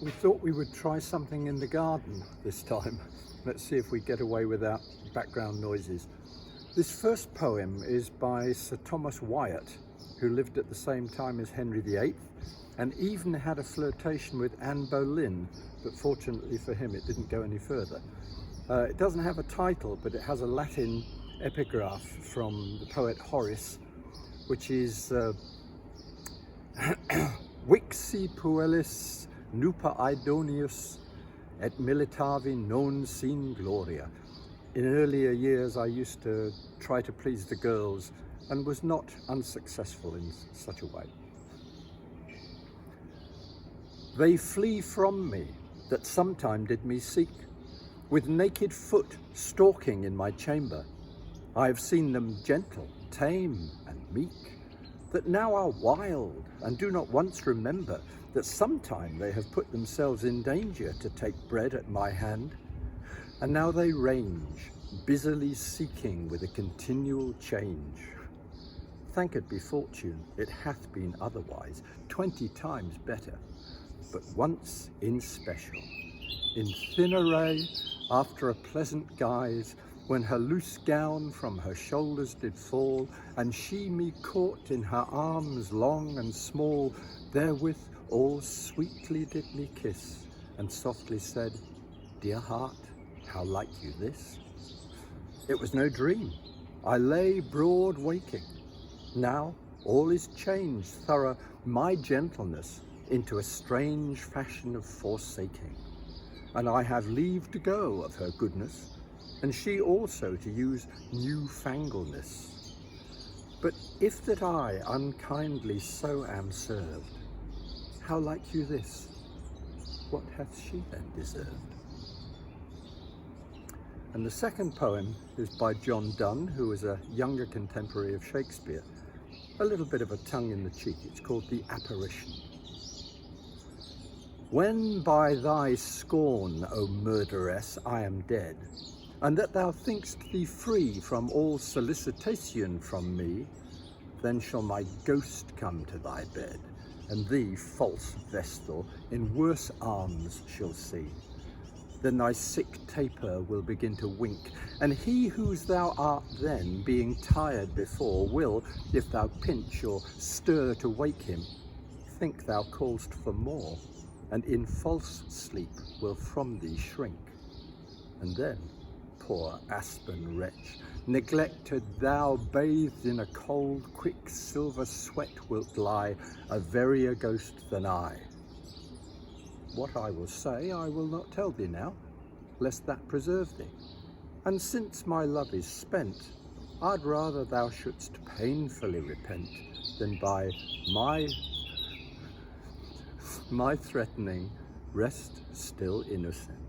We thought we would try something in the garden this time. Let's see if we get away without background noises. This first poem is by Sir Thomas Wyatt, who lived at the same time as Henry VIII and even had a flirtation with Anne Boleyn, but fortunately for him it didn't go any further. It doesn't have a title, but it has a Latin epigraph from the poet Horace, which is Vixī puellis nūper idōneus et MILITAVI non sine glōriā. In earlier years I used to try to please the girls and was not unsuccessful in such a way. They flee from me that sometime did me seek, with naked foot stalking in my chamber. I have seen them gentle, tame and meek, that now are wild and do not once remember that sometime they have put themselves in danger to take bread at my hand. And now they range, busily seeking with a continual change. Thankèd be fortune, it hath been otherwise, 20 times better, but once in special, in thin array, after a pleasant guise, when her loose gown from her shoulders did fall, and she me caught in her arms long and small, therewith all sweetly did me kiss, and softly said, "Dear heart, how like you this?" It was no dream, I lay broad waking. Now all is changed thorough, my gentleness into a strange fashion of forsaking, and I have leave to go of her goodness, and she also to use newfangleness. But if that I unkindly so am served, how like you this? What hath she then deserved? And the second poem is by John Donne, who was a younger contemporary of Shakespeare. A little bit of a tongue in the cheek. It's called The Apparition. When by thy scorn, O murderess, I am dead, and that thou think'st thee free from all solicitation from me, then shall my ghost come to thy bed, and thee, false vestal, in worse arms shall see. Then thy sick taper will begin to wink, and he whose thou art then, being tired before, will, if thou pinch or stir to wake him, think thou call'st for more, and in false sleep will from thee shrink. And then, poor aspen wretch, neglected thou, bathed in a cold quicksilver sweat wilt lie, a verier ghost than I. What I will say I will not tell thee now, lest that preserve thee. And since my love is spent, I'd rather thou shouldst painfully repent than by my threatening rest still innocent.